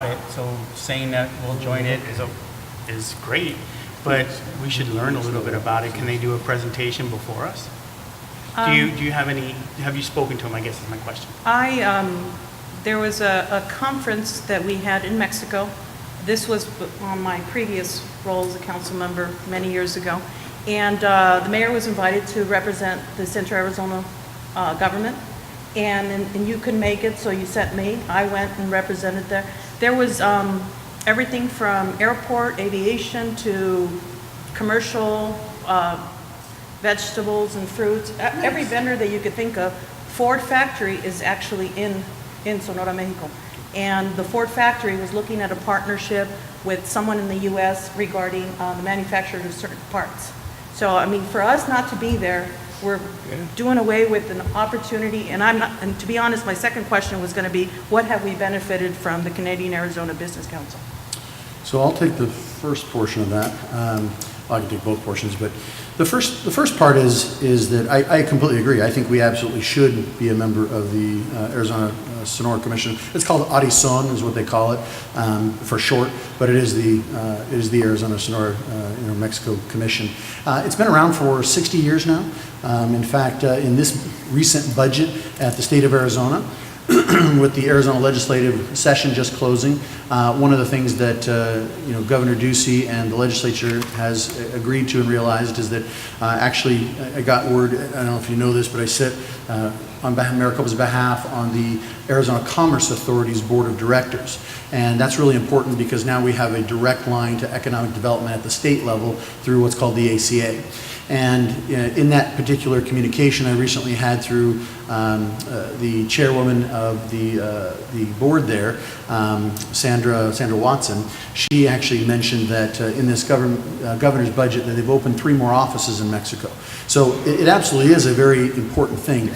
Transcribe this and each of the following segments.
it, so saying that we'll join it is great, but we should learn a little bit about it. Can they do a presentation before us? Do you have any, have you spoken to them, I guess is my question. There was a conference that we had in Mexico. This was on my previous role as a council member many years ago. And the mayor was invited to represent the Central Arizona government. And you couldn't make it, so you sent me. I went and represented there. There was everything from airport, aviation, to commercial, vegetables and fruits. Nice. Every vendor that you could think of. Ford factory is actually in Sonora, Mexico. And the Ford factory was looking at a partnership with someone in the U.S. regarding the manufacture of certain parts. So, I mean, for us not to be there, we're doing away with an opportunity. And to be honest, my second question was going to be, what have we benefited from the Canadian Arizona Business Council? So I'll take the first portion of that. I can take both portions, but the first part is that I completely agree. I think we absolutely should be a member of the Arizona Sonora Commission. It's called ARISON, is what they call it for short, but it is the Arizona Sonora Mexico Commission. It's been around for 60 years now. In fact, in this recent budget at the state of Arizona, with the Arizona legislative session just closing, one of the things that Governor Ducey and the legislature has agreed to and realized is that actually I got word, I don't know if you know this, but I sit on Maricopa's behalf on the Arizona Commerce Authority's Board of Directors. And that's really important because now we have a direct line to economic development at the state level through what's called the ACA. And in that particular communication I recently had through the chairwoman of the board there, Sandra Watson, she actually mentioned that in this governor's budget that they've opened 3 more offices in Mexico. So it absolutely is a very important thing.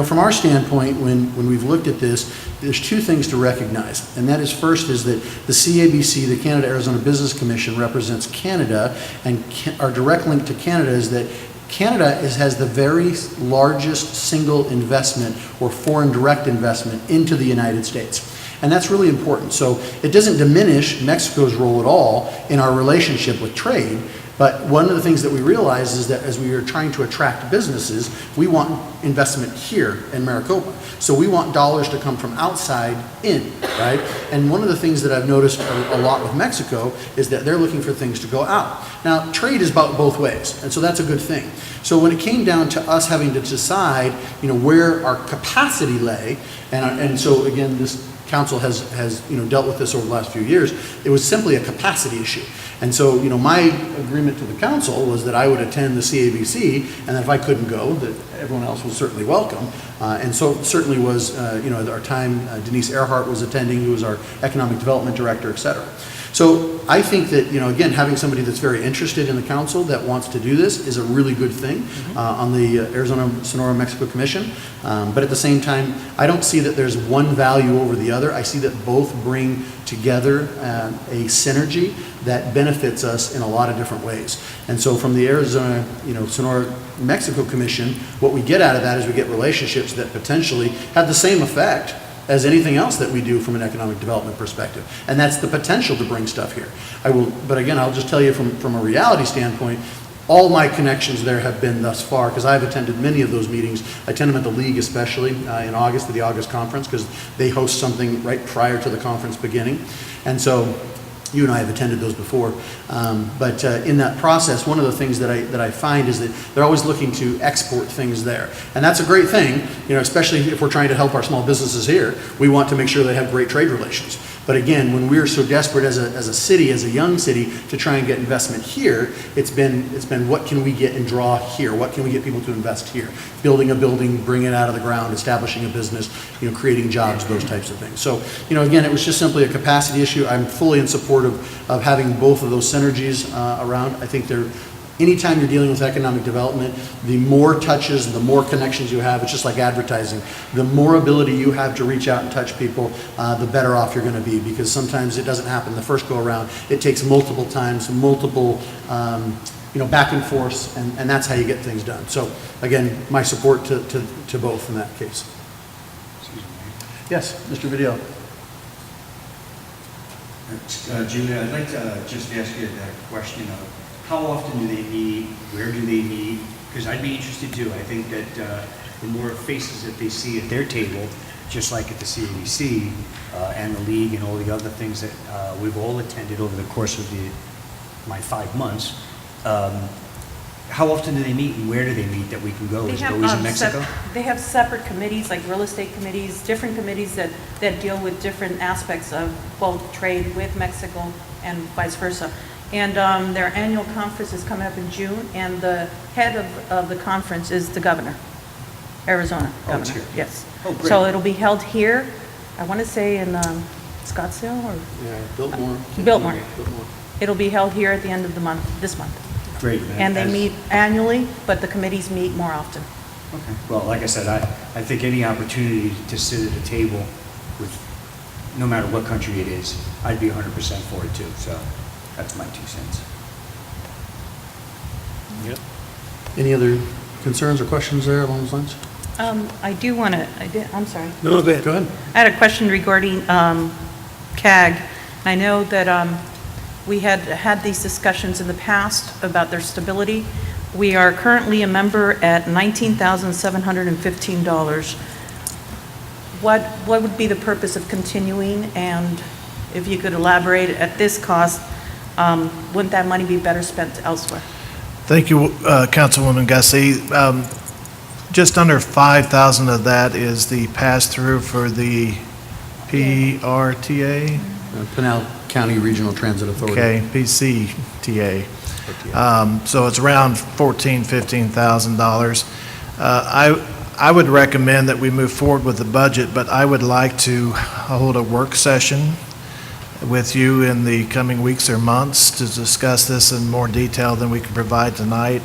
From our standpoint, when we've looked at this, there's 2 things to recognize. And that is, first is that the CABC, the Canada-Arizona Business Commission, represents Canada, and our direct link to Canada is that Canada has the very largest single investment or foreign direct investment into the United States. And that's really important. So it doesn't diminish Mexico's role at all in our relationship with trade. But one of the things that we realize is that as we are trying to attract businesses, we want investment here in Maricopa. So we want dollars to come from outside in, right? And one of the things that I've noticed a lot with Mexico is that they're looking for things to go out. Now, trade is about both ways, and so that's a good thing. So when it came down to us having to decide, where our capacity lay, and so again, this council has dealt with this over the last few years, it was simply a capacity issue. And so, my agreement to the council was that I would attend the CABC, and that if I couldn't go, that everyone else was certainly welcome. And so certainly was, at our time, Denise Earhart was attending, who was our economic development director, et cetera. So I think that, again, having somebody that's very interested in the council that wants to do this is a really good thing on the Arizona Sonora Mexico Commission. But at the same time, I don't see that there's one value over the other. I see that both bring together a synergy that benefits us in a lot of different ways. And so from the Arizona, Sonora Mexico Commission, what we get out of that is we get relationships that potentially have the same effect as anything else that we do from an economic development perspective. And that's the potential to bring stuff here. But again, I'll just tell you from a reality standpoint, all my connections there have been thus far, because I've attended many of those meetings. I attend them at the League especially in August, at the August conference, because they host something right prior to the conference beginning. And so you and I have attended those before, but in that process, one of the things that I find is that they're always looking to export things there, and that's a great thing. Especially if we're trying to help our small businesses here, we want to make sure they have great trade relations. But again, when we're so desperate as a city, as a young city, to try and get investment here, it's been what can we get and draw here? What can we get people to invest here? Building a building, bringing it out of the ground, establishing a business, creating jobs, those types of things. So, again, it was just simply a capacity issue. I'm fully in support of having both of those synergies around. I think anytime you're dealing with economic development, the more touches, the more connections you have, it's just like advertising. The more ability you have to reach out and touch people, the better off you're going to be, because sometimes it doesn't happen the first go around. It takes multiple times, multiple back and forth, and that's how you get things done. So again, my support to both in that case. Yes, Mr. Video. Julia, I'd like to just ask you that question of how often do they meet, where do they meet? Because I'd be interested too. I think that the more faces that they see at their table, just like at the CABC and the league and all the other things that we've all attended over the course of my 5 months, how often do they meet and where do they meet that we can go? Is it always in Mexico? They have separate committees, like real estate committees, different committees that deal with different aspects of both trade with Mexico and vice versa. And their annual conference is coming up in June, and the head of the conference is the governor, Arizona Oh, it's governor. here. Yes. Oh, great. So it'll be held here, I want to say in Scottsdale or Yeah, Biltmore. Biltmore. It'll be held here at the end of the month, this month. Great, man. And they meet annually, but the committees meet more often. Okay. Well, like I said, I think any opportunity to sit at a table with, no matter what country it is, I'd be 100% for it too. So that's my 2 cents. Yep. Any other concerns or questions there along those lines? I do want to, I'm sorry. No, go ahead. I had a question regarding CAG. I know that we had these discussions in the past about their stability. We are currently a member at $19,715. What would be the purpose of continuing? And if you could elaborate at this cost, wouldn't that money be better spent elsewhere? Thank you, Councilwoman Gussie. Just under 5,000 of that is the pass-through for the PRTA, Pinal County Regional Transit Authority. okay, PCTA. So it's around $14,000-15,000. I would recommend that we move forward with the budget, but I would like to hold a work session with you in the coming weeks or months to discuss this in more detail than we can provide tonight.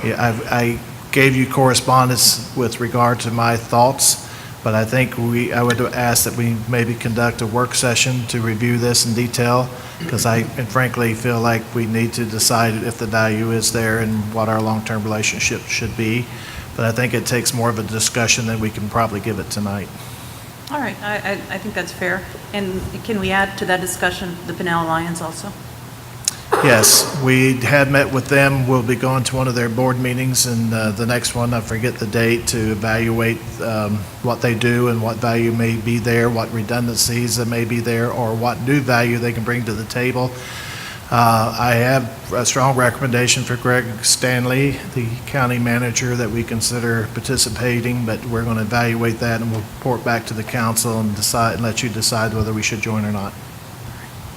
I gave you correspondence with regard to my thoughts, but I think I would ask that we maybe conduct a work session to review this in detail, because I frankly feel like we need to decide if the value is there and what our long-term relationship should be. But I think it takes more of a discussion than we can probably give it tonight. All right, I think that's fair. And can we add to that discussion the Pinal Alliance also? Yes, we had met with them. We'll be going to one of their board meetings, and the next one, I forget the date, to evaluate what they do and what value may be there, what redundancies that may be there, or what new value they can bring to the table. I have a strong recommendation for Greg Stanley, the county manager, that we consider participating, but we're going to evaluate that, and we'll report back to the council and decide, and let you decide whether we should join or not.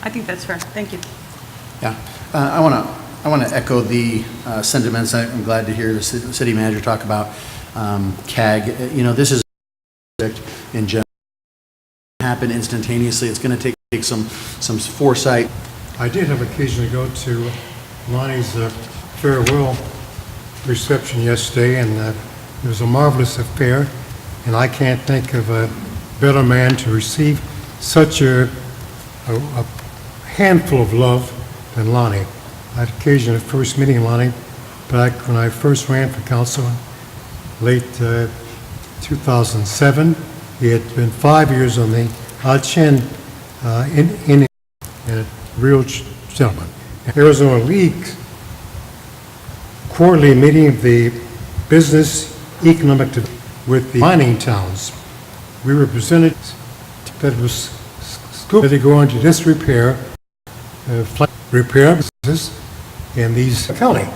I think that's fair. Thank you. Yeah, I want to echo the sentiments. I'm glad to hear the city manager talk about CAG. You know, this is in general happen instantaneously. It's going to take some foresight. I did have occasion to go to Lonnie's farewell reception yesterday, and it was a marvelous affair, and I can't think of a better man to receive such a handful of love than Lonnie. I had occasion of first meeting Lonnie back when I first ran for council in late 2007. He had been 5 years on the Chin in a real gentleman. Arizona League quarterly meeting of the business economic with the mining towns. We represented that it was scope to go into disrepair, repair businesses in these county.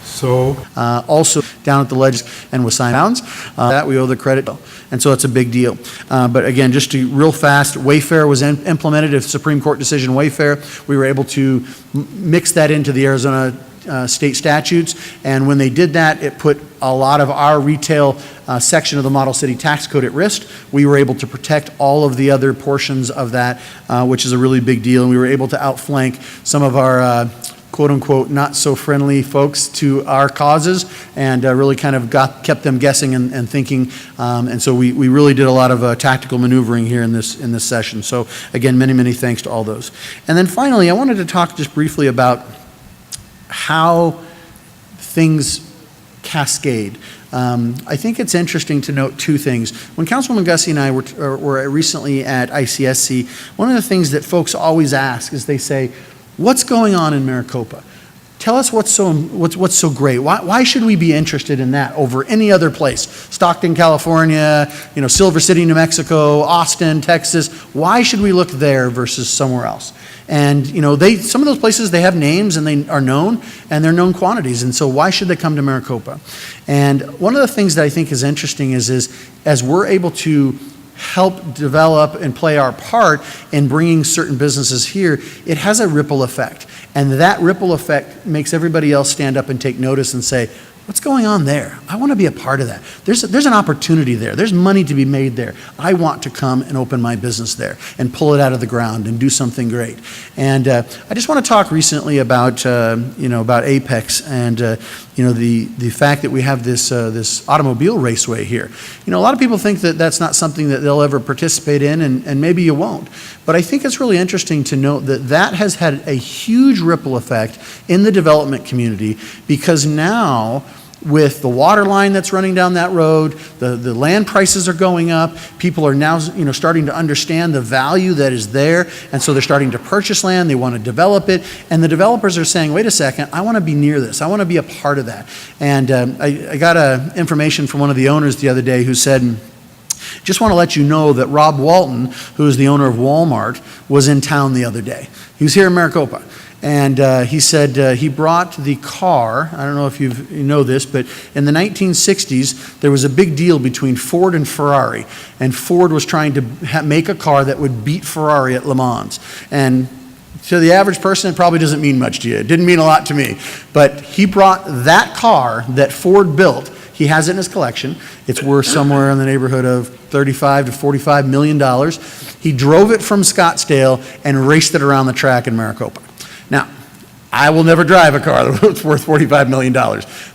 So Also down at the Ledge and with sign downs, that we owe the credit, and so it's a big deal. But again, just to real fast, Wayfair was implemented, a Supreme Court decision, Wayfair. We were able to mix that into the Arizona state statutes, and when they did that, it put a lot of our retail section of the Model City Tax Code at risk. We were able to protect all of the other portions of that, which is a really big deal, and we were able to outflank some of our quote-unquote not so friendly folks to our causes, and really kind of kept them guessing and thinking, and so we really did a lot of tactical maneuvering here in this session. So again, many thanks to all those. And then finally, I wanted to talk just briefly about how things cascade. I think it's interesting to note two things. When Councilwoman Gussie and I were recently at ICSC, one of the things that folks always ask is they say, what's going on in Maricopa? Tell us what's so great. Why should we be interested in that over any other place? Stockton, California, Silver City, New Mexico, Austin, Texas. Why should we look there versus somewhere else? And some of those places, they have names and they are known and they're known quantities. And so why should they come to Maricopa? And one of the things that I think is interesting is as we're able to help develop and play our part in bringing certain businesses here, it has a ripple effect. And that ripple effect makes everybody else stand up and take notice and say, what's going on there? I want to be a part of that. There's an opportunity there. There's money to be made there. I want to come and open my business there and pull it out of the ground and do something great. And I just want to talk recently about Apex and the fact that we have this automobile raceway here. A lot of people think that that's not something that they'll ever participate in, and maybe you won't. But I think it's really interesting to note that has had a huge ripple effect in the development community, because now, with the water line that's running down that road, the land prices are going up. People are now, starting to understand the value that is there, and so they're starting to purchase land. They want to develop it, and the developers are saying, "Wait a second, I want to be near this. I want to be a part of that." And I got information from one of the owners the other day who said, "Just want to let you know that Rob Walton, who is the owner of Walmart, was in town the other day. He was here in Maricopa." And he said he brought the car. I don't know if you know this, but in the 1960s, there was a big deal between Ford and Ferrari. And Ford was trying to make a car that would beat Ferrari at Le Mans. And to the average person, it probably doesn't mean much to you. It didn't mean a lot to me. But he brought that car that Ford built. He has it in his collection. It's worth somewhere in the neighborhood of $35 to $45 million. He drove it from Scottsdale and raced it around the track in Maricopa. Now, I will never drive a car that's worth $45 million.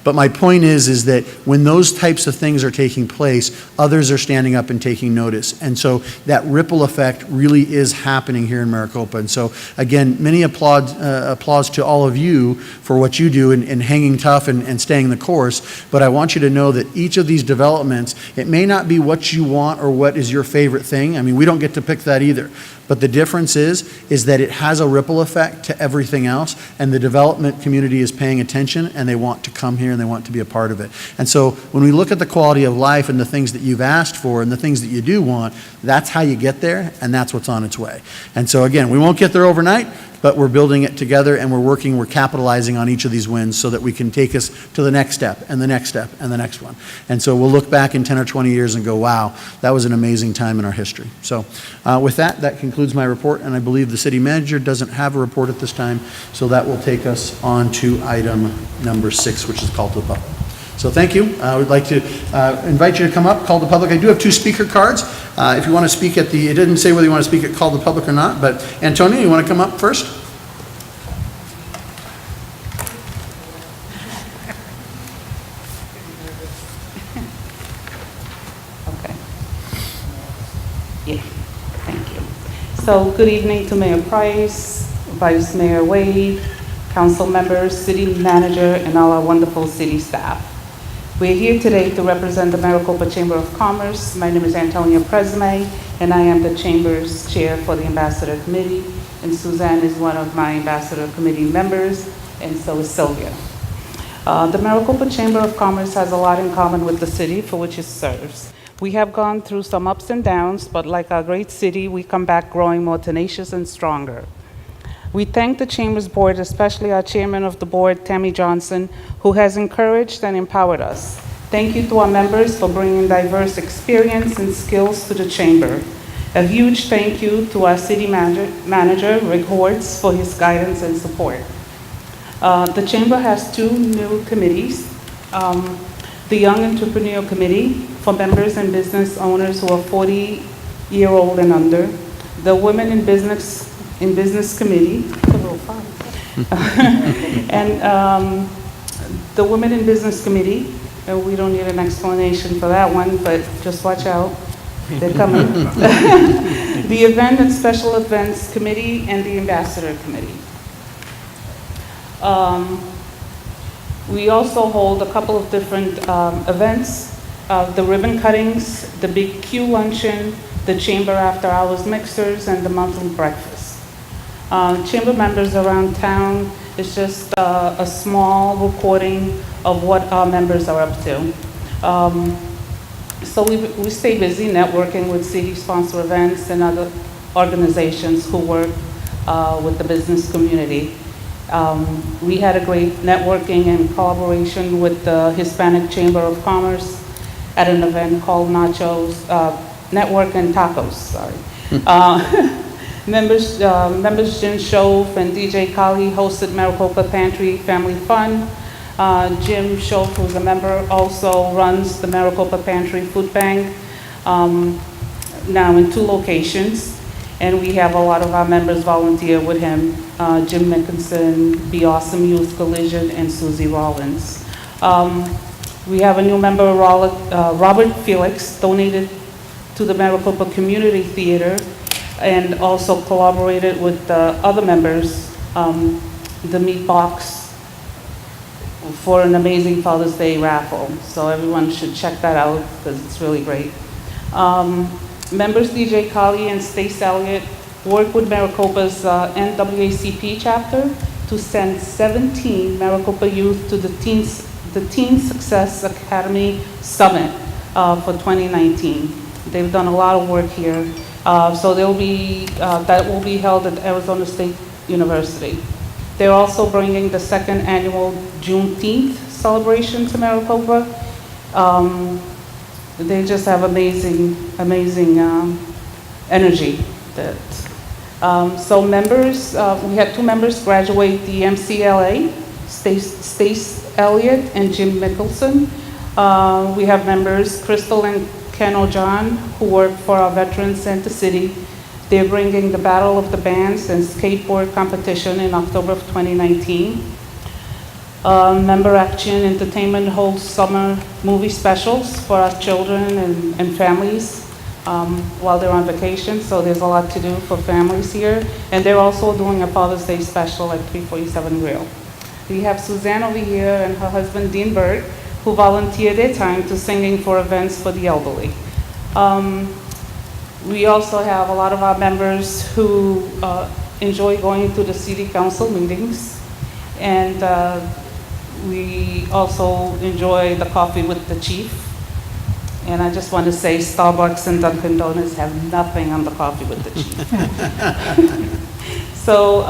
But my point is that when those types of things are taking place, others are standing up and taking notice. And so that ripple effect really is happening here in Maricopa. And so, again, many applause to all of you for what you do in hanging tough and staying the course. But I want you to know that each of these developments, it may not be what you want or what is your favorite thing. I mean, we don't get to pick that either. But the difference is that it has a ripple effect to everything else, and the development community is paying attention, and they want to come here and they want to be a part of it. And so when we look at the quality of life and the things that you've asked for and the things that you do want, that's how you get there, and that's what's on its way. And so again, we won't get there overnight, but we're building it together, and we're capitalizing on each of these wins so that we can take us to the next step and the next step and the next one. And so we'll look back in 10 or 20 years and go, wow, that was an amazing time in our history. So with that concludes my report, and I believe the city manager doesn't have a report at this time, so that will take us on to item number 6, which is call to the public. So thank you. I would like to invite you to come up, call the public. I do have 2 speaker cards. If you want to speak it didn't say whether you want to speak at call the public or not, but Antonio, you want to come up first? Okay. Yeah, thank you. So good evening to Mayor Price, Vice Mayor Wade, council members, city manager, and all our wonderful city staff. We're here today to represent the Maricopa Chamber of Commerce. My name is Antonia Presme, and I am the Chamber's chair for the Ambassador Committee, and Suzanne is one of my Ambassador Committee members, and so is Sylvia. The Maricopa Chamber of Commerce has a lot in common with the city for which it serves. We have gone through some ups and downs, but like our great city, we come back growing more tenacious and stronger. We thank the Chamber's board, especially our chairman of the board, Tammy Johnson, who has encouraged and empowered us. Thank you to our members for bringing diverse experience and skills to the Chamber. A huge thank you to our city manager, Rick Hortz, for his guidance and support. The Chamber has 2 new committees. The Young Entrepreneur Committee for members and business owners who are 40-year-old and under. The Women in Business Committee, and the Women in Business Committee, we don't need an explanation for that one, but just watch out, they're coming. The Event and Special Events Committee and the Ambassador Committee. We also hold a couple of different events, the ribbon cuttings, the big Q luncheon, the chamber after-hours mixers, and the monthly breakfast. Chamber members around town is just a small recording of what our members are up to. So we stay busy networking with city-sponsored events and other organizations who work with the business community. We had a great networking and collaboration with the Hispanic Chamber of Commerce at an event called Nachos, Network and Tacos, sorry. Members Jim Shove and DJ Kali hosted Maricopa Pantry Family Fun. Jim Shove, who's a member, also runs the Maricopa Pantry Food Bank, now in 2 locations. And we have a lot of our members volunteer with him, Jim Mickinson, Be Awesome Youth Collision, and Susie Rollins. We have a new member, Robert Felix, donated to the Maricopa Community Theater and also collaborated with the other members, the Meat Box, for an amazing Father's Day raffle. So everyone should check that out because it's really great. Members DJ Kali and Stace Elliott work with Maricopa's NAACP chapter to send 17 Maricopa youth to the Teen Success Academy Summit for 2019. They've done a lot of work here. So that will be held at Arizona State University. They're also bringing the 2nd annual Juneteenth celebration to Maricopa. They just have amazing energy. So members, we had 2 members graduate the MCLA, Stace Elliott and Jim Mickelson. We have members, Crystal and Ken O'John, who work for our Veterans Center City. They're bringing the Battle of the Bands and skateboard competition in October of 2019. Member Action Entertainment holds summer movie specials for our children and families while they're on vacation, so there's a lot to do for families here. And they're also doing a Father's Day special at 347 Grill. We have Suzanne over here and her husband Dean Bird, who volunteer their time to singing for events for the elderly. We also have a lot of our members who enjoy going to the city council meetings, and we also enjoy the coffee with the chief. And I just want to say Starbucks and Dunkin' Donuts have nothing on the coffee with the chief. So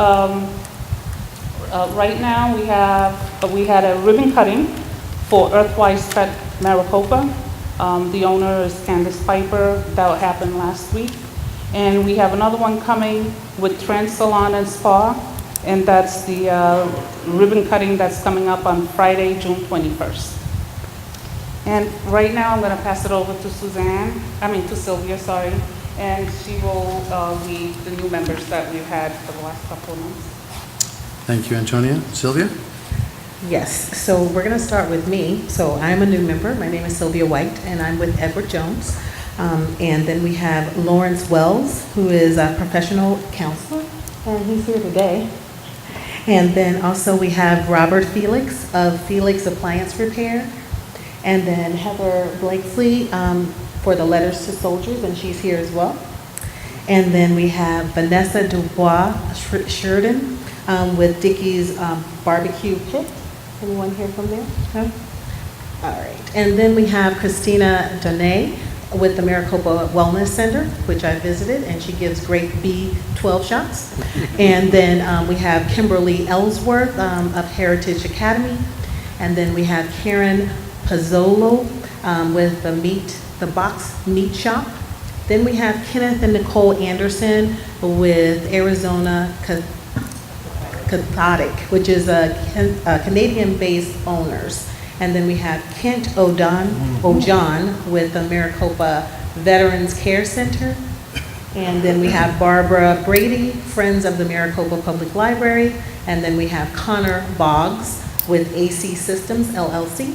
right now we had a ribbon cutting for Earthwise Pet Maricopa. The owner is Candace Piper. That happened last week. And we have another one coming with Trend Salon and Spa, and that's the ribbon cutting that's coming up on Friday, June 21st. And right now I'm going to pass it over to Sylvia, sorry, and she will lead the new members that we've had for the last couple of months. Thank you, Antonia. Sylvia? Yes, so we're going to start with me. So I'm a new member. My name is Sylvia White, and I'm with Edward Jones. And then we have Lawrence Wells, who is a professional counselor, and he's here today. And then also we have Robert Felix of Felix Appliance Repair. And then Heather Blakesley for the Letters to Soldiers, and she's here as well. And then we have Vanessa Dubois Sheridan with Dickie's Barbecue Pit. Anyone here from there? No? All right. And then we have Christina Donay with the Maricopa Wellness Center, which I visited, and she gives great B12 shots. And then we have Kimberly Ellsworth of Heritage Academy. And then we have Karen Pazzolo with the Box Meat Shop. Then we have Kenneth and Nicole Anderson with Arizona Cathodic, which is a Canadian-based owners. And then we have Kent O'John with the Maricopa Veterans Care Center. And then we have Barbara Brady, Friends of the Maricopa Public Library. And then we have Connor Boggs with AC Systems, LLC.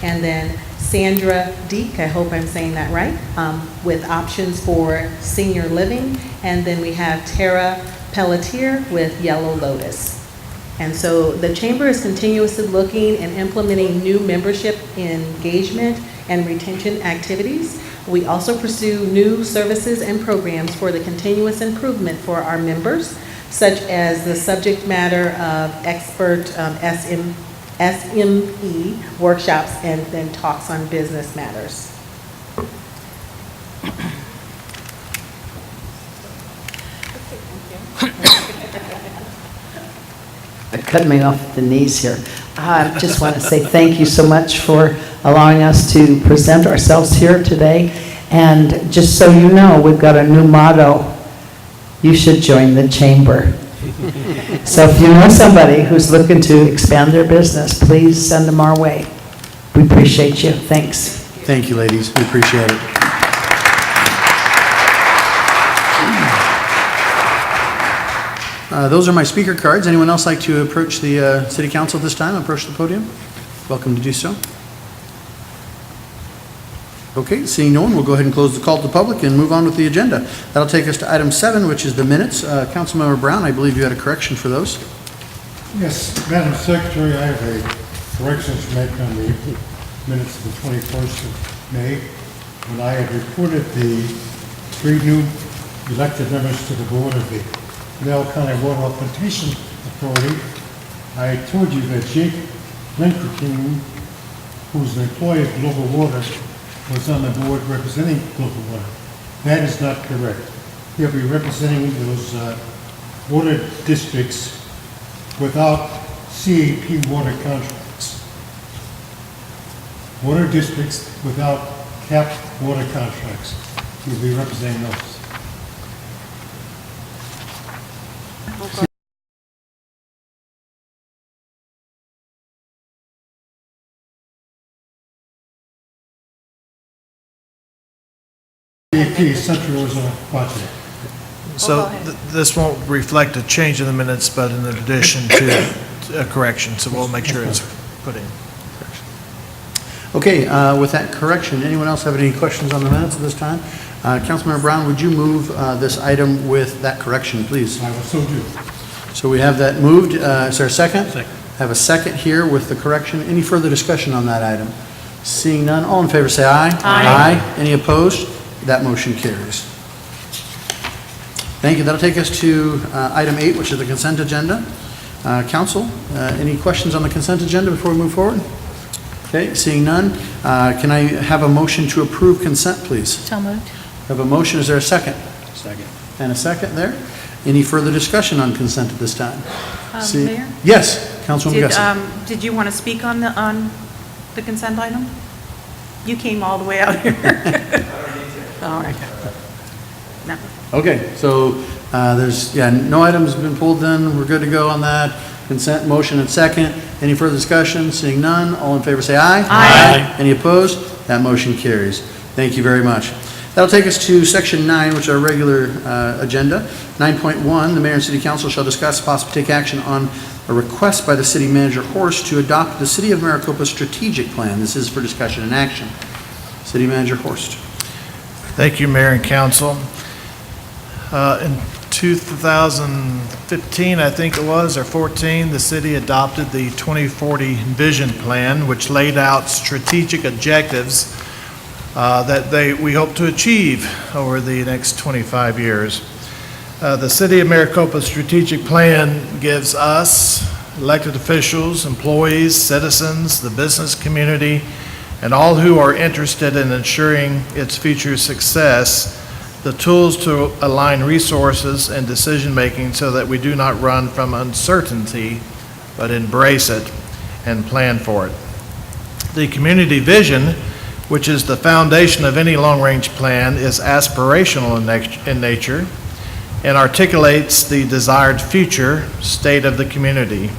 And then Sandra Deek, I hope I'm saying that right, with Options for Senior Living. And then we have Tara Pelletier with Yellow Lotus. And so the chamber is continuously looking and implementing new membership engagement and retention activities. We also pursue new services and programs for the continuous improvement for our members, such as the subject matter of expert SME workshops and then talks on business matters. Cut me off at the knees here. I just want to say thank you so much for allowing us to present ourselves here today. And just so you know, we've got a new motto. You should join the chamber. So if you know somebody who's looking to expand their business, please send them our way. We appreciate you. Thanks. Thank you, ladies. We appreciate it. Those are my speaker cards. Anyone else like to approach the City Council at this time, approach the podium? Welcome to do so. Okay, seeing no one, we'll go ahead and close the call to the public and move on with the agenda. That'll take us to item 7, which is the minutes. Councilmember Brown, I believe you had a correction for those. Yes, Madam Secretary, I have a correction to make on the minutes of the 21st of May. When I had reported the 3 new elected members to the board of the Nell County Water Augmentation Authority, I told you that Jake Linkerking, who's an employee of Global Water, was on the board representing Global Water. That is not correct. He'll be representing those water districts without CAP water contracts. Water districts without capped water contracts. He'll be representing those. CAP, Central Arizona Project. So this won't reflect a change in the minutes, but in addition to a correction, so we'll make sure it's put in. Okay, with that correction, anyone else have any questions on the minutes at this time? Councilmember Brown, would you move this item with that correction, please? I will so do. So we have that moved. Is there a second? Second. Have a second here with the correction. Any further discussion on that item? Seeing none, all in favor say aye. Aye. Any opposed? That motion carries. Thank you. That'll take us to item 8, which is the consent agenda. Council, any questions on the consent agenda before we move forward? Okay, seeing none, can I have a motion to approve consent, please? So moved. Have a motion, is there a second? Second. And a second there? Any further discussion on consent at this time? Mayor? Yes, Councilwoman Gussie. Did you want to speak on the consent item? You came all the way out here. All right. No. Okay, so there's, no items have been pulled then. We're good to go on that. Consent motion and second. Any further discussion? Seeing none, all in favor say aye. Aye. Any opposed? That motion carries. Thank you very much. That'll take us to section 9, which is our regular agenda. 9.1, the mayor and city council shall discuss, possibly take action on a request by the city manager Horst to adopt the City of Maricopa strategic plan. This is for discussion and action. City Manager Horst. Thank you, Mayor and Council. In 2015, I think it was, or 14, the city adopted the 2040 Vision Plan, which laid out strategic objectives that we hope to achieve over the next 25 years. The City of Maricopa strategic plan gives us, elected officials, employees, citizens, the business community, and all who are interested in ensuring its future success, the tools to align resources and decision-making so that we do not run from uncertainty, but embrace it and plan for it. The community vision, which is the foundation of any long-range plan, is aspirational in nature and articulates the desired future state of the community.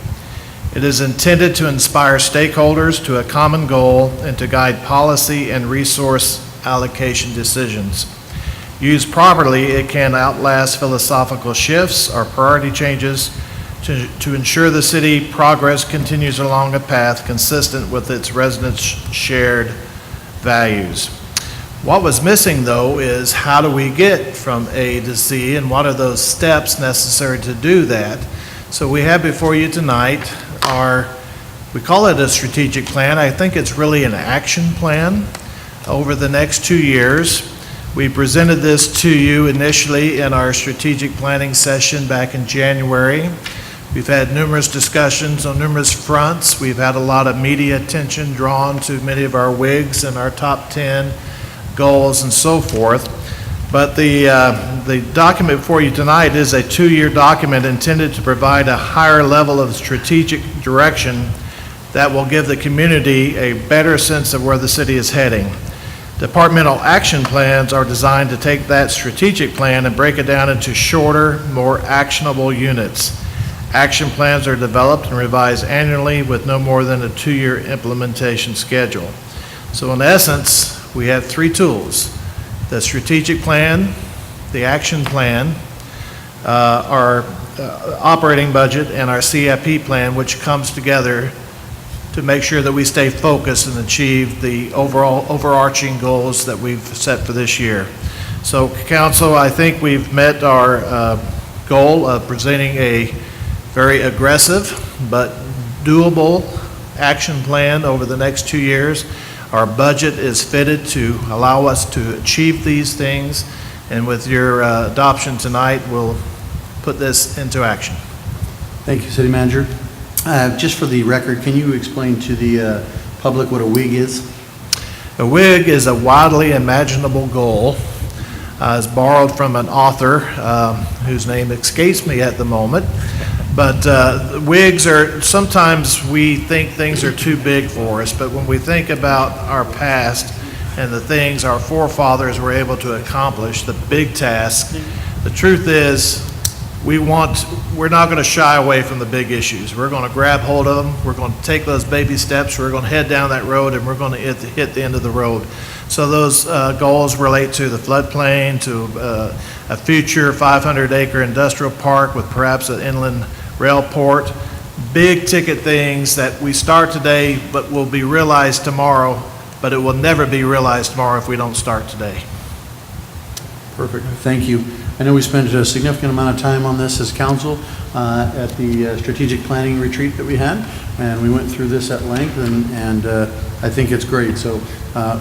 It is intended to inspire stakeholders to a common goal and to guide policy and resource allocation decisions. Used properly, it can outlast philosophical shifts or priority changes to ensure the city progress continues along a path consistent with its residents' shared values. What was missing, though, is how do we get from A to Z, and what are those steps necessary to do that? So we have before you tonight we call it a strategic plan. I think it's really an action plan over the next 2 years. We presented this to you initially in our strategic planning session back in January. We've had numerous discussions on numerous fronts. We've had a lot of media attention drawn to many of our WIGs and our top 10 goals and so forth. But the document before you tonight is a 2-year document intended to provide a higher level of strategic direction that will give the community a better sense of where the city is heading. Departmental action plans are designed to take that strategic plan and break it down into shorter, more actionable units. Action plans are developed and revised annually with no more than a 2-year implementation schedule. So in essence, we have 3 tools: the strategic plan, the action plan, our operating budget, and our CIP plan, which comes together to make sure that we stay focused and achieve the overarching goals that we've set for this year. So, Council, I think we've met our goal of presenting a very aggressive but doable action plan over the next 2 years. Our budget is fitted to allow us to achieve these things, and with your adoption tonight, we'll put this into action. Thank you, City Manager. Just for the record, can you explain to the public what a WIG is? A WIG is a widely imaginable goal. It's borrowed from an author whose name escapes me at the moment. But WIGs are, sometimes we think things are too big for us, but when we think about our past and the things our forefathers were able to accomplish, the big tasks, the truth is we're not going to shy away from the big issues. We're going to grab hold of them. We're going to take those baby steps. We're going to head down that road, and we're going to hit the end of the road. So those goals relate to the floodplain, to a future 500-acre industrial park with perhaps an inland rail port, big ticket things that we start today but will be realized tomorrow, but it will never be realized tomorrow if we don't start today. Perfect. Thank you. I know we spent a significant amount of time on this as council at the strategic planning retreat that we had, and we went through this at length, and I think it's great. So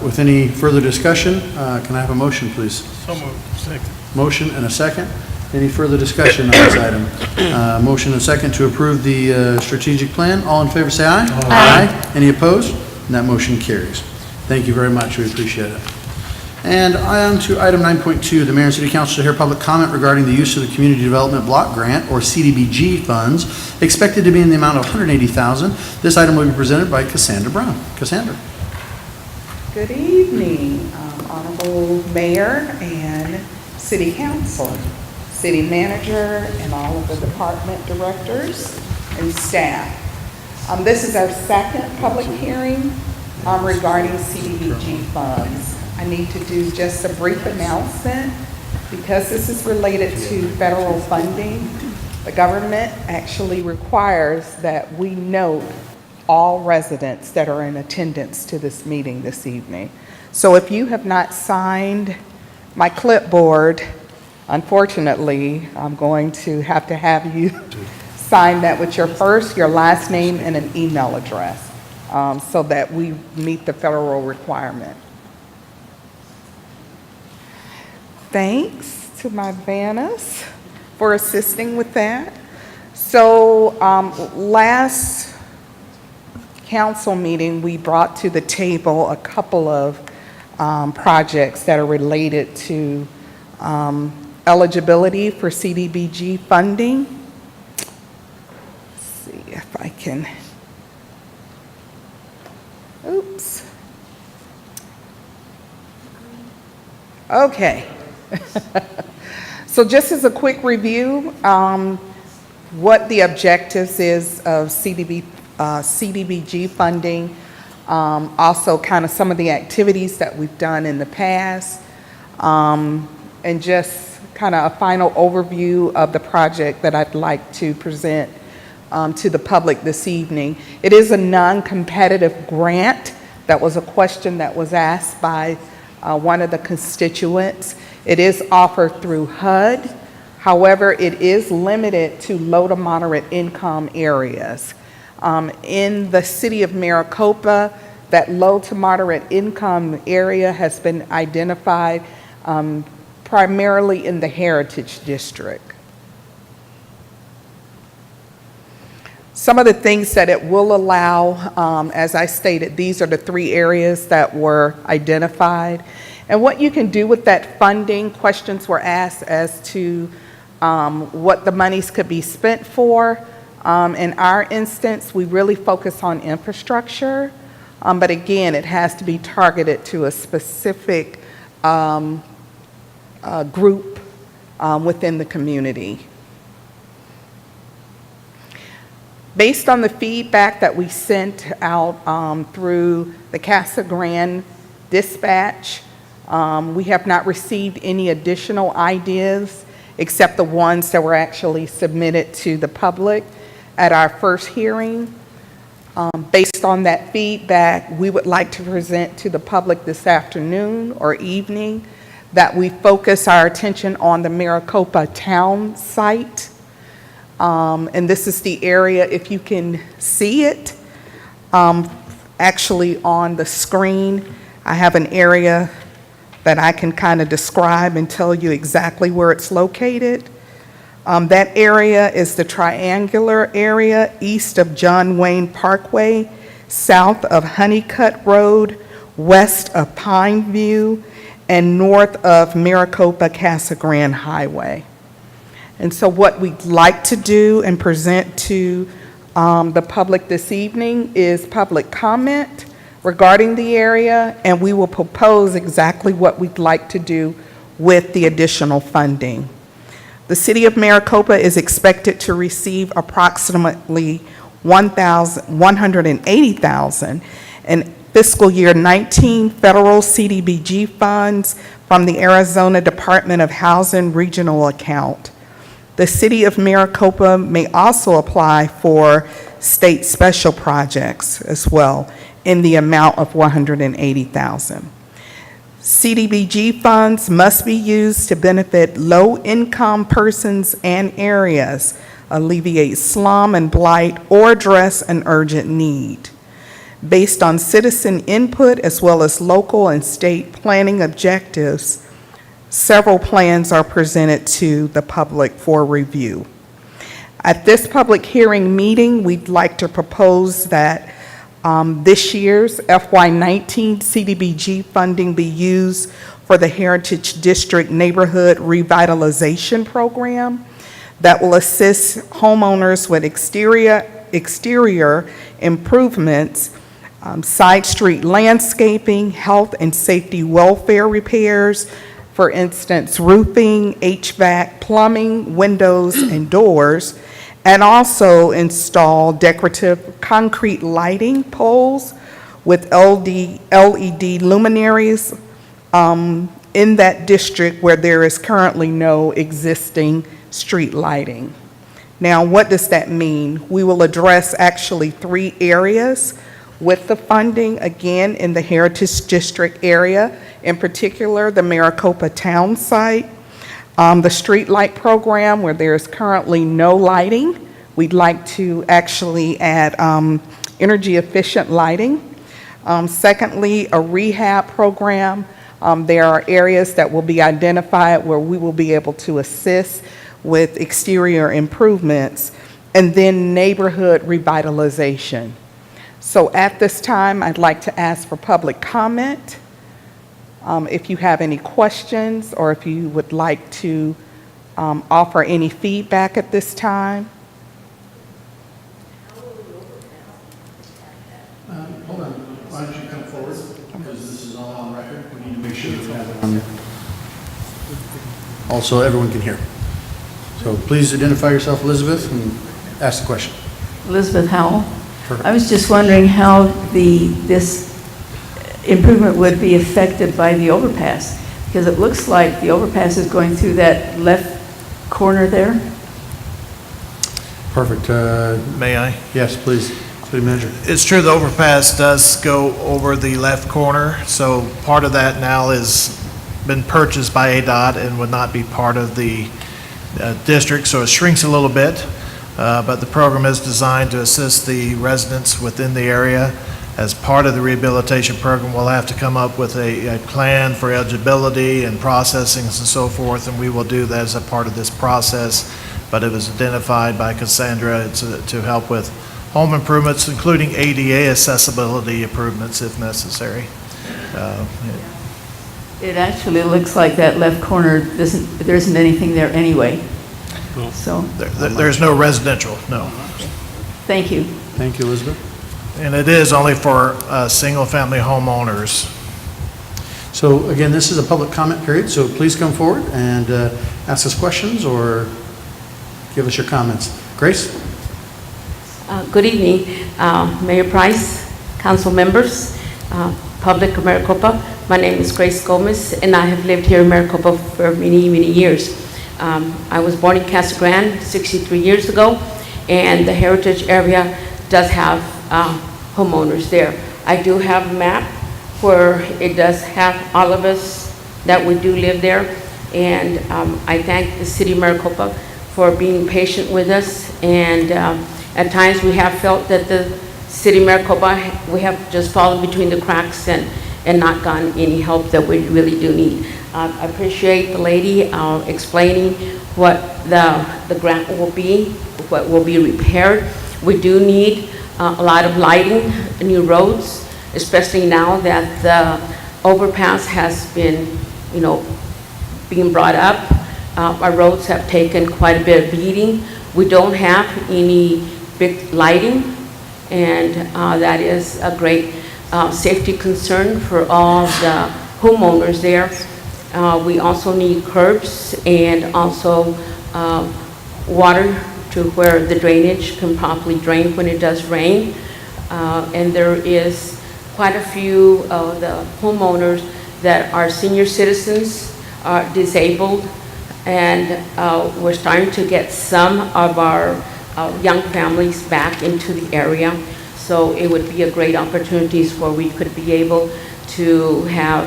with any further discussion, can I have a motion, please? So moved. Second. Motion and a second. Any further discussion on this item? Motion and second to approve the strategic plan. All in favor say aye. Aye. Any opposed? And that motion carries. Thank you very much. We appreciate it. And on to item 9.2, the Mayor and City Council to hear public comment regarding the use of the Community Development Block Grant, or CDBG funds, expected to be in the amount of $180,000. This item will be presented by Cassandra Brown. Cassandra. Good evening, Honorable Mayor and City Council, City Manager, and all of the department directors and staff. This is our second public hearing regarding CDBG funds. I need to do just a brief announcement because this is related to federal funding. The government actually requires that we note all residents that are in attendance to this meeting this evening. So if you have not signed my clipboard, unfortunately, I'm going to have you sign that with your first, your last name, and an email address so that we meet the federal requirement. Thanks to my Vannas for assisting with that. So last council meeting, we brought to the table a couple of projects that are related to eligibility for CDBG funding. Let's see if I can, oops. Okay. So just as a quick review, what the objectives is of CDBG funding, also kind of some of the activities that we've done in the past, and just kind of a final overview of the project that I'd like to present to the public this evening. It is a non-competitive grant. That was a question that was asked by one of the constituents. It is offered through HUD. However, it is limited to low to moderate income areas. In the city of Maricopa, that low to moderate income area has been identified primarily in the Heritage District. Some of the things that it will allow, as I stated, these are the 3 areas that were identified. And what you can do with that funding, questions were asked as to what the monies could be spent for. In our instance, we really focus on infrastructure, but again, it has to be targeted to a specific group within the community. Based on the feedback that we sent out through the Casa Grande dispatch, we have not received any additional ideas except the ones that were actually submitted to the public at our first hearing. Based on that feedback, we would like to present to the public this afternoon or evening that we focus our attention on the Maricopa town site. And this is the area, if you can see it, actually on the screen, I have an area that I can kind of describe and tell you exactly where it's located. That area is the triangular area east of John Wayne Parkway, south of Honeycutt Road, west of Pineview, and north of Maricopa Casa Grande Highway. And so what we'd like to do and present to the public this evening is public comment regarding the area, and we will propose exactly what we'd like to do with the additional funding. The City of Maricopa is expected to receive approximately $180,000 in fiscal year 19 federal CDBG funds from the Arizona Department of Housing regional account. The City of Maricopa may also apply for state special projects as well in the amount of $180,000. CDBG funds must be used to benefit low-income persons and areas, alleviate slum and blight, or address an urgent need. Based on citizen input as well as local and state planning objectives, several plans are presented to the public for review. At this public hearing meeting, we'd like to propose that this year's FY19 CDBG funding be used for the Heritage District Neighborhood Revitalization Program that will assist homeowners with exterior improvements, side street landscaping, health and safety welfare repairs, for instance, roofing, HVAC, plumbing, windows, and doors, and also install decorative concrete lighting poles with LED luminaries in that district where there is currently no existing street lighting. Now, what does that mean? We will address actually 3 areas with the funding, again, in the Heritage District area, in particular, the Maricopa town site, the street light program where there is currently no lighting. We'd like to actually add energy efficient lighting. Secondly, a rehab program. There are areas that will be identified where we will be able to assist with exterior improvements, and then neighborhood revitalization. So at this time, I'd like to ask for public comment. If you have any questions or if you would like to offer any feedback at this time. Hold on, why don't you come forward, because this is all on record. We need to make sure that we have it on. Also, everyone can hear. So please identify yourself, Elizabeth, and ask the question. Elizabeth Howell. Perfect. I was just wondering how this improvement would be affected by the overpass, because it looks like the overpass is going through that left corner there. Perfect. May I? Yes, please, City Manager. It's true, the overpass does go over the left corner, so part of that now has been purchased by ADOT and would not be part of the district, so it shrinks a little bit. But the program is designed to assist the residents within the area. As part of the rehabilitation program, we'll have to come up with a plan for eligibility and processing and so forth, and we will do that as a part of this process. But it was identified by Cassandra to help with home improvements, including ADA accessibility improvements if necessary. It actually looks like that left corner, there isn't anything there anyway. So, There's no residential, no. thank you. Thank you, Elizabeth. And it is only for single-family homeowners. So again, this is a public comment period, so please come forward and ask us questions or give us your comments. Grace? Good evening, Mayor Price, council members, public of Maricopa. My name is Grace Gomez, and I have lived here in Maricopa for many, many years. I was born in Casa Grande 63 years ago, and the heritage area does have homeowners there. I do have a map where it does have all of us that we do live there, and I thank the city of Maricopa for being patient with us, and at times we have felt that the city of Maricopa, we have just fallen between the cracks and not gotten any help that we really do need. I appreciate the lady explaining what the grant will be, what will be repaired. We do need a lot of lighting, new roads, especially now that the overpass has been, being brought up. Our roads have taken quite a bit of beating. We don't have any big lighting, and that is a great safety concern for all the homeowners there. We also need curbs and also water to where the drainage can properly drain when it does rain. And there is quite a few of the homeowners that are senior citizens, are disabled, and we're starting to get some of our young families back into the area. So it would be a great opportunity where we could be able to have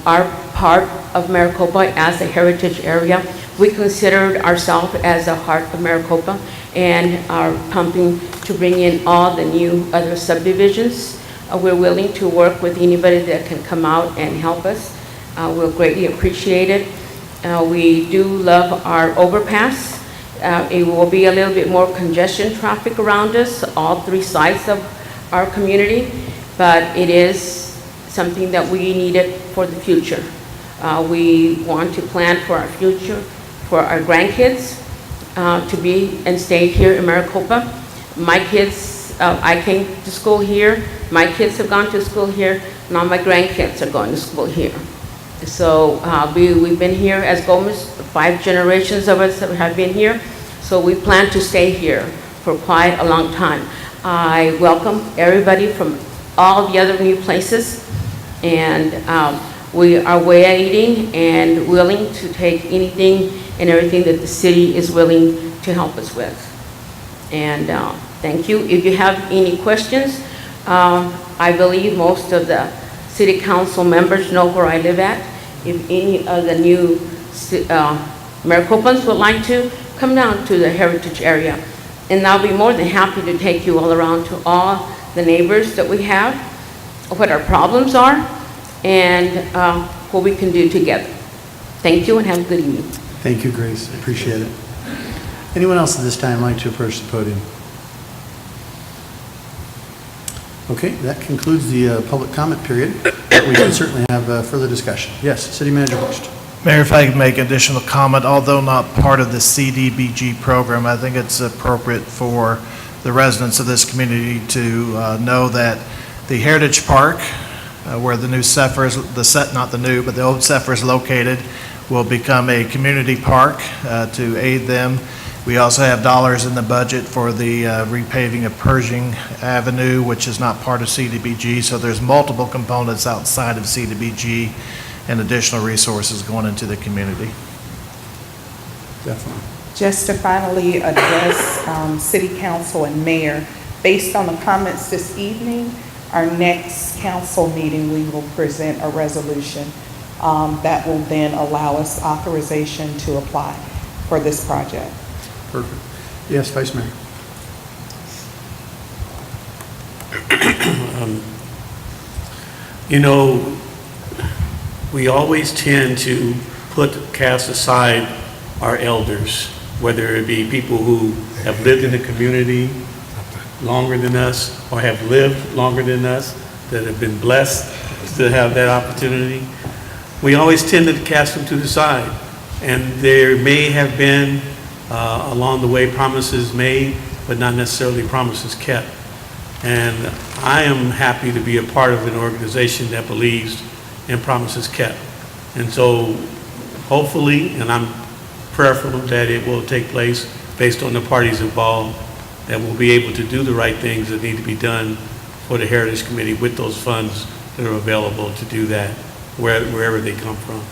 our part of Maricopa as a heritage area. We considered ourselves as a heart of Maricopa and are pumping to bring in all the new other subdivisions. We're willing to work with anybody that can come out and help us. We'll greatly appreciate it. We do love our overpass. It will be a little bit more congestion traffic around us, all three sides of our community, but it is something that we needed for the future. We want to plan for our future, for our grandkids to be and stay here in Maricopa. My kids, I came to school here, my kids have gone to school here, now my grandkids are going to school here. So we've been here as Gomez, 5 generations of us have been here, so we plan to stay here for quite a long time. I welcome everybody from all the other new places, and we are waiting and willing to take anything and everything that the city is willing to help us with. And thank you. If you have any questions, I believe most of the city council members know where I live at. If any of the new Maricopans would like to, come down to the heritage area. And I'll be more than happy to take you all around to all the neighbors that we have, what our problems are, and what we can do together. Thank you and have a good evening. Thank you, Grace. I appreciate it. Anyone else at this time like to approach the podium? Okay, that concludes the public comment period. We can certainly have further discussion. Yes, City Manager Horst. Mayor, if I could make additional comment, although not part of the CDBG program, I think it's appropriate for the residents of this community to know that the Heritage Park, where the new Zephyr is, not the new, but the old Zephyr is located, will become a community park to aid them. We also have dollars in the budget for the repaving of Pershing Avenue, which is not part of CDBG, so there's multiple components outside of CDBG and additional resources going into the community. Definitely. Just to finally address City Council and Mayor, based on the comments this evening, our next council meeting, we will present a resolution that will then allow us authorization to apply for this project. Perfect. Yes, Vice Mayor. You know, we always tend to cast aside our elders, whether it be people who have lived in the community longer than us or have lived longer than us, that have been blessed to have that opportunity. We always tend to cast them to the side. And there may have been, along the way, promises made, but not necessarily promises kept. And I am happy to be a part of an organization that believes in promises kept. And so hopefully, and I'm prayerful that it will take place based on the parties involved, that we'll be able to do the right things that need to be done for the Heritage Committee with those funds that are available to do that, wherever they come from.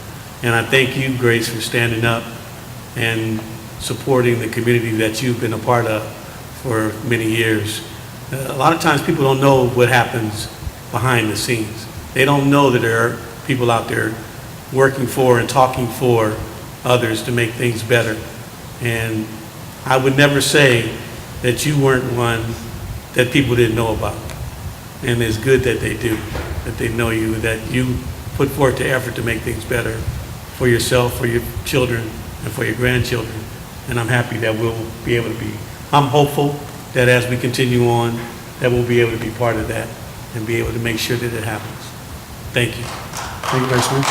And I thank you, Grace, for standing up and supporting the community that you've been a part of for many years. A lot of times people don't know what happens behind the scenes. They don't know that there are people out there working for and talking for others to make things better. And I would never say that you weren't one that people didn't know about. And it's good that they do, that they know you, that you put forth the effort to make things better for yourself, for your children, and for your grandchildren. And I'm happy that we'll be able to be, I'm hopeful that as we continue on, that we'll be able to be part of that and be able to make sure that it happens. Thank you. Thank you, Vice Mayor.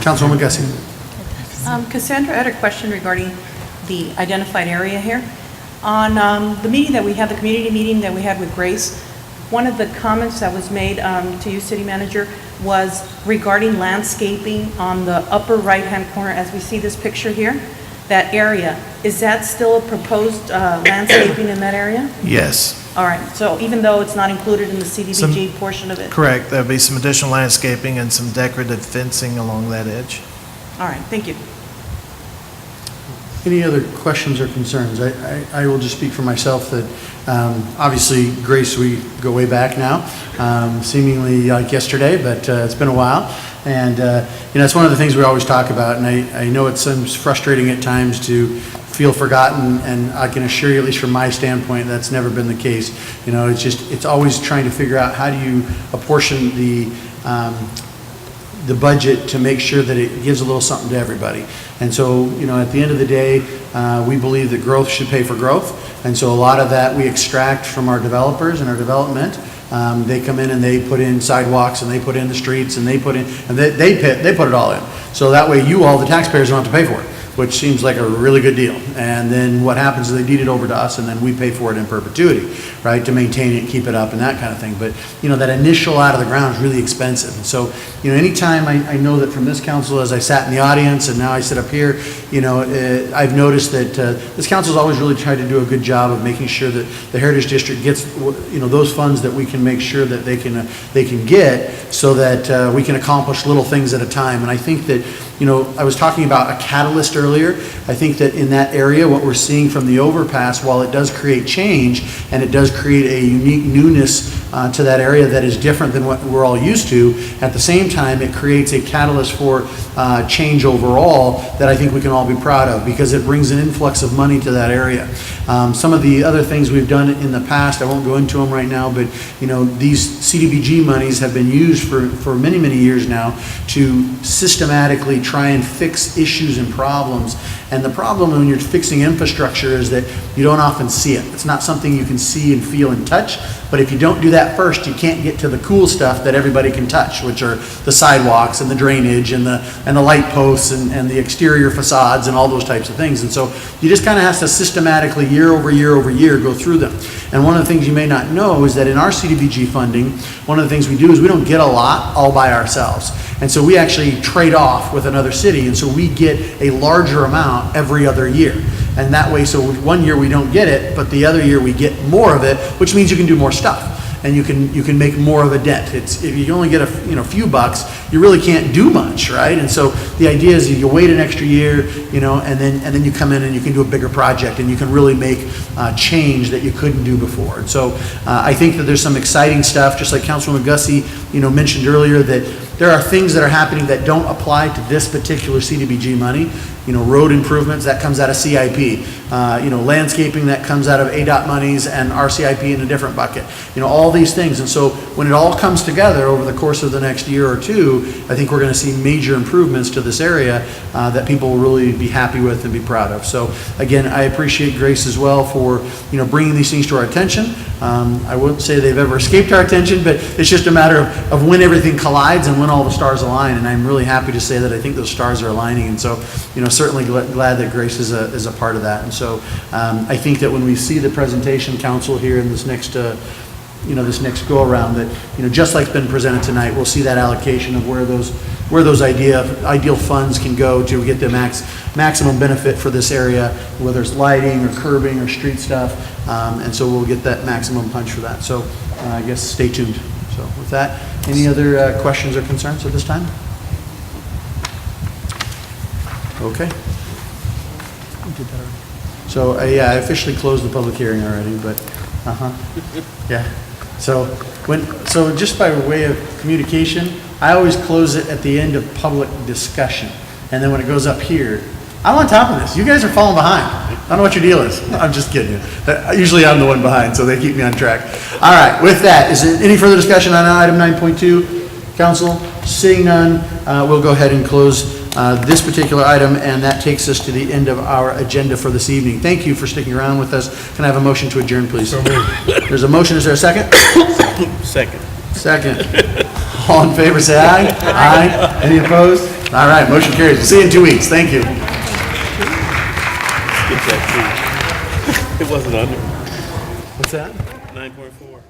Councilwoman Gussie. Cassandra, I had a question regarding the identified area here. On the meeting that we had, the community meeting that we had with Grace, one of the comments that was made to you, City Manager, was regarding landscaping on the upper right-hand corner, as we see this picture here, that area. Is that still a proposed landscaping in that area? Yes. All right, so even though it's not included in the CDBG portion of it? Correct. There'll be some additional landscaping and some decorative fencing along that edge. All right, thank you. Any other questions or concerns? I will just speak for myself that obviously, Grace, we go way back now, seemingly like yesterday, but it's been a while. And it's one of the things we always talk about, and I know it seems frustrating at times to feel forgotten, and I can assure you, at least from my standpoint, that's never been the case. It's always trying to figure out how do you apportion the budget to make sure that it gives a little something to everybody. And so, at the end of the day, we believe that growth should pay for growth. And so a lot of that we extract from our developers and our development. They come in and they put in sidewalks and they put in the streets and they put it all in. So that way you, all the taxpayers, don't have to pay for it, which seems like a really good deal. And then what happens is they deed it over to us and then we pay for it in perpetuity, right, to maintain it, keep it up and that kind of thing. But, that initial out of the ground is really expensive. And so, anytime I know that from this council, as I sat in the audience and now I sit up here, I've noticed that this council's always really tried to do a good job of making sure that the Heritage District gets, those funds that we can make sure that they can get so that we can accomplish little things at a time. And I think that, I was talking about a catalyst earlier. I think that in that area, what we're seeing from the overpass, while it does create change and it does create a unique newness to that area that is different than what we're all used to, at the same time, it creates a catalyst for change overall that I think we can all be proud of because it brings an influx of money to that area. Some of the other things we've done in the past, I won't go into them right now, but these CDBG monies have been used for many, many years now to systematically try and fix issues and problems. And the problem when you're fixing infrastructure is that you don't often see it. It's not something you can see and feel and touch, but if you don't do that first, you can't get to the cool stuff that everybody can touch, which are the sidewalks and the drainage and the light posts and the exterior facades and all those types of things. And so you just kind of have to systematically year over year over year go through them. And one of the things you may not know is that in our CDBG funding, one of the things we do is we don't get a lot all by ourselves. And so we actually trade off with another city, and so we get a larger amount every other year. And that way, so one year we don't get it, but the other year we get more of it, which means you can do more stuff. And you can make more of a dent. If you only get a few bucks, you really can't do much, right? And so the idea is you wait an extra year, and then you come in and you can do a bigger project and you can really make change that you couldn't do before. And so I think that there's some exciting stuff, just like Councilwoman Gussie, mentioned earlier, that there are things that are happening that don't apply to this particular CDBG money. You know, road improvements, that comes out of CIP. You know, landscaping, that comes out of ADOT monies and RCIP in a different bucket. You know, all these things. And so when it all comes together over the course of the next year or two, I think we're going to see major improvements to this area that people will really be happy with and be proud of. So again, I appreciate Grace as well for, you know, bringing these things to our attention. I wouldn't say they've ever escaped our attention, but it's just a matter of when everything collides and when all the stars align. And I'm really happy to say that I think those stars are aligning. And so, you know, certainly glad that Grace is a part of that. And so I think that when we see the presentation, council, here in this next, you know, this next go around, that, you know, just like's been presented tonight, we'll see that allocation of where those ideal funds can go to get the maximum benefit for this area, whether it's lighting or curbing or street stuff. And so we'll get that maximum punch for that. So I guess stay tuned. So with that, any other questions or concerns at this time? Okay. So, yeah, I officially closed the public hearing already, but, yeah. So just by way of communication, I always close it at the end of public discussion. And then when it goes up here, I'm on top of this. You guys are falling behind. I don't know what your deal is. I'm just kidding you. Usually I'm the one behind, so they keep me on track. All right, with that, is there any further discussion on item 9.2? Council, seeing none, we'll go ahead and close this particular item, and that takes us to the end of our agenda for this evening. Thank you for sticking around with us. Can I have a motion to adjourn, please? So moved. There's a motion. Is there a second? Second. Second. All in favor, say aye. Aye. Any opposed? All right, motion carries. We'll see you in 2 weeks. Thank you. It wasn't under. What's that? 9.4.